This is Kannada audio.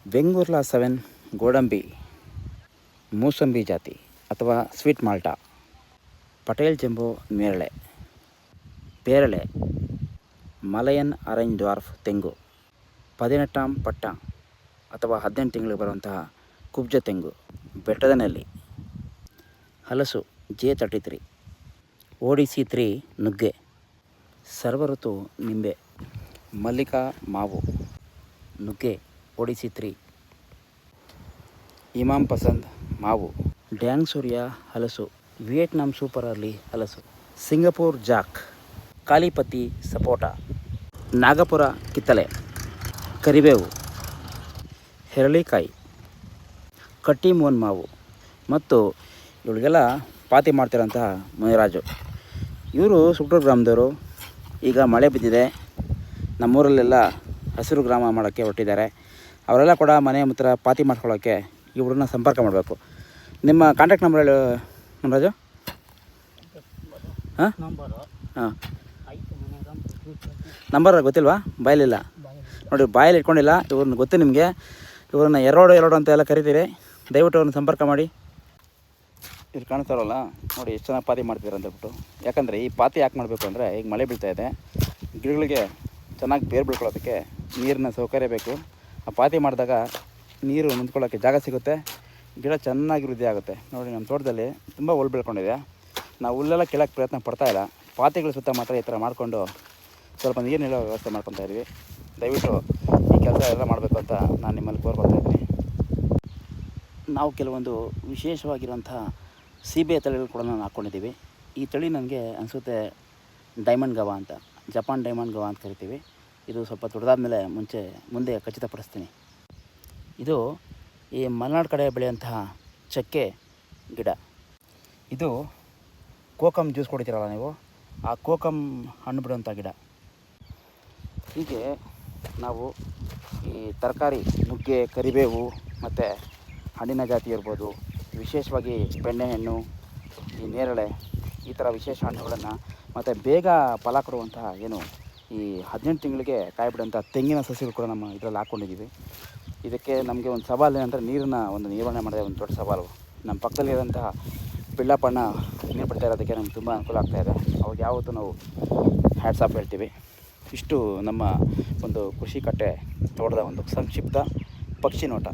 ಬೆಂಗೂರ್ಲಾ 7 ಗೋಡಂಬಿ, ಮೂಸಂಬಿ ಜಾತಿ ಅಥವಾ ಸ್ವೀಟ್ ಮಾಲ್ಟಾ, ಪಟೇಲ್ ಜಂಬೋ ನೇರಳೆ, ಪೇರಳೆ, ಮಲಯನ್ ಆರೆಂಜ್ ಡ್ವಾರ್ಫ್ ತೆಂಗು, 18 ಪಟ್ಟ ಅಥವಾ 18 ತಿಂಗಳು ಬರುವಂತಹ ಕುಬ್ಜ ತೆಂಗು, ಬೆಟ್ಟದ ನೆಲ್ಲಿ, ಹಲಸು J33, ODC3 ನುಗ್ಗೆ, ಸರ್ವಋತು ನಿಂಬೆ, ಮಲ್ಲಿಕಾ ಮಾವು, ನುಗ್ಗೆ ODC3, ಇಮಾಮ್ ಪಸಂದ್ ಮಾವು, ಡ್ಯಾಂಗ್ ಸೂರ್ಯ ಹಲಸು, ವಿಯೆಟ್ನಾಂ ಸೂಪರ್ ಅರ್ಲಿ ಹಲಸು, ಸಿಂಗಪೂರ್ ಜಾಕ್, ಕಾಲಿಪತಿ ಸಪೋಟ, ನಾಗಪುರ ಕಿತ್ತಲೆ, ಕರಿಬೇವು, ಹೆರಳಿಕಾಯಿ, ಕಟ್ಟಿಮೋನ್ ಮಾವು ಮತ್ತು ಇವಳಿಗೆಲ್ಲ ಪಾತಿ ಮಾಡ್ತಿರೋಂತಹ ಮುನಿರಾಜು. ಇವರು ಸುಕ್ಟೂರು ಗ್ರಾಮದವರು. ಈಗ ಮಳೆ ಬಿದ್ದಿದೆ, ನಮ್ಮೂರಲ್ಲೆಲ್ಲ ಹಸಿರು ಗ್ರಾಮ ಮಾಡೋಕ್ಕೆ ಹೊರಟಿದ್ದಾರೆ. ಅವರೆಲ್ಲ ಕೂಡ ಮನೆ ಹತ್ರ ಪಾತಿ ಮಾಡ್ಕೊಳ್ಳೋಕ್ಕೆ ಇವ್ರನ್ನ ಸಂಪರ್ಕ ಮಾಡಬೇಕು. ನಿಮ್ಮ ಕಾಂಟ್ಯಾಕ್ಟ್ ನಂಬರ್ ಹೇಳು ರಾಜು. ಹಾಂ ಹಾಂ ನಂಬರ್ ಗೊತ್ತಿಲ್ವಾ? ಬಾಯಲ್ಲಿಲ್ಲ ನೋಡಿ, ಬಾಯಲ್ಲಿ ಇಟ್ಕೊಂಡಿಲ್ಲ. ಇವ್ರನ್ನ ಗೊತ್ತು ನಿಮಗೆ. ಇವ್ರನ್ನ ಎರಡು ಅಂತ ಎಲ್ಲ ಕರಿತೀರಿ. ದಯವಿಟ್ಟು ಅವ್ರನ್ನ ಸಂಪರ್ಕ ಮಾಡಿ. ಇಲ್ಲಿ ಕಾಣಿಸ್ತಾರಲ್ಲ ನೋಡಿ, ಎಷ್ಟು ಚೆನ್ನಾಗಿ ಪಾತಿ ಮಾಡ್ತಿದ್ದಾರೆ ಅಂತೇಳ್ಬಿಟ್ಟು. ಯಾಕಂದರೆ ಈ ಪಾತಿ ಯಾಕೆ ಮಾಡಬೇಕು ಅಂದರೆ, ಈಗ ಮಳೆ ಬೀಳ್ತಾಯಿದೆ, ಗಿಡಗಳಿಗೆ ಚೆನ್ನಾಗಿ ಬೇರು ಬೆಳ್ಕೊಳ್ಳೋದಕ್ಕೆ ನೀರಿನ ಸೌಕರ್ಯ ಬೇಕು. ಆ ಪಾತಿ ಮಾಡಿದಾಗ ನೀರು ನಿಂತ್ಕೊಳ್ಳೋಕ್ಕೆ ಜಾಗ ಸಿಗುತ್ತೆ, ಗಿಡ ಚೆನ್ನಾಗಿ ವೃದ್ಧಿ ಆಗುತ್ತೆ. ನೋಡಿ, ನಮ್ಮ ತೋಟದಲ್ಲಿ ತುಂಬ ಹುಲ್ಲು ಬೆಳ್ಕೊಂಡಿದೆ. ನಾವು ಹುಲ್ಲೆಲ್ಲ ಕೀಳೋಕ್ಕೆ ಪ್ರಯತ್ನ ಪಡ್ತಾಯಿಲ್ಲ. ಪಾತಿಗಳ ಸುತ್ತ ಮಾತ್ರ ಈ ಥರ ಮಾಡಿಕೊಂಡು ಸ್ವಲ್ಪ ನೀರು ನಿಲ್ಲೋ ವ್ಯವಸ್ಥೆ ಮಾಡ್ಕೊತಾ ಇದ್ವಿ. ದಯವಿಟ್ಟು ಈ ಕೆಲಸ ಎಲ್ಲ ಮಾಡಬೇಕು ಅಂತ ನಾನು ನಿಮ್ಮಲ್ಲಿ ಕೋರ್ಕೊಳ್ತಾ ಇದ್ದೀನಿ. ನಾವು ಕೆಲವೊಂದು ವಿಶೇಷವಾಗಿರುವಂಥ ಸೀಬೆ ತಳಿಗಳು ಕೂಡ ನಾನು ಹಾಕ್ಕೊಂಡಿದ್ದೀವಿ. ಈ ತಳಿ ನನಗೆ ಅನಿಸುತ್ತೆ ಡೈಮಂಡ್ ಗವಾ ಅಂತ, ಜಪಾನ್ ಡೈಮಂಡ್ ಗವಾ ಅಂತ ಕರಿತೀವಿ. ಇದು ಸ್ವಲ್ಪ ದೊಡ್ಡದಾದ ಮುಂದೆ ಖಚಿತಪಡಿಸ್ತೀನಿ. ಇದು ಈ ಮಲೆನಾಡು ಕಡೆ ಬೆಳೆಯುವಂತಹ ಚಕ್ಕೆ ಗಿಡ. ಇದು ಕೋಕಮ್ ಜ್ಯೂಸ್ ಕುಡಿತೀರಲ್ಲ ನೀವು, ಆ ಕೋಕಮ್ ಹಣ್ಣು ಬಿಡುವಂಥ ಗಿಡ. ಹೀಗೆ ನಾವು ಈ ತರಕಾರಿ, ನುಗ್ಗೆ, ಕರಿಬೇವು ಮತ್ತು ಹಣ್ಣಿನ ಜಾತಿ ಇರ್ಬೋದು, ವಿಶೇಷವಾಗಿ ಬೆಣ್ಣೆಹಣ್ಣು, ಈ ನೇರಳೆ, ಈ ಥರ ವಿಶೇಷ ಹಣ್ಣುಗಳನ್ನು ಮತ್ತು ಬೇಗ ಫಲ ಕೊಡುವಂತಹ ಈ 18 ತಿಂಗಳಿಗೆ ಕಾಯಿ ಬಿಡುವಂಥ ತೆಂಗಿನ ಸಸಿಗಳು ಕೂಡ ನಮ್ಮ ಇದರಲ್ಲಿ ಹಾಕ್ಕೊಂಡಿದ್ದೀವಿ. ಇದಕ್ಕೆ ನಮಗೆ ಒಂದು ಸವಾಲು ಏನಂದರೆ, ನೀರನ್ನ ಒಂದು ನಿರ್ವಹಣೆ ಮಾಡೋದೇ ಒಂದು ದೊಡ್ಡ ಸವಾಲು. ನಮ್ಮ ಪಕ್ಕದಲ್ಲಿರೋಂತಹ ಪಿಳ್ಳಪ್ಪಣ್ಣ ನೀರು ಬಿಡ್ತಾ ಇರೋದಕ್ಕೆ ನಮ್ಗೆ ತುಂಬ ಅನುಕೂಲ ಆಗ್ತಾಯಿದೆ. ಅವ್ರಿಗೆ ಯಾವತ್ತೂ ನಾವು ಹ್ಯಾಟ್ಸ್ ಆಫ್ ಹೇಳ್ತೀವಿ. ಇಷ್ಟು ನಮ್ಮ ಒಂದು ಕೃಷಿ ಕಟ್ಟೆ ತೋಟದ ಒಂದು ಸಂಕ್ಷಿಪ್ತ ಪಕ್ಷಿ ನೋಟ.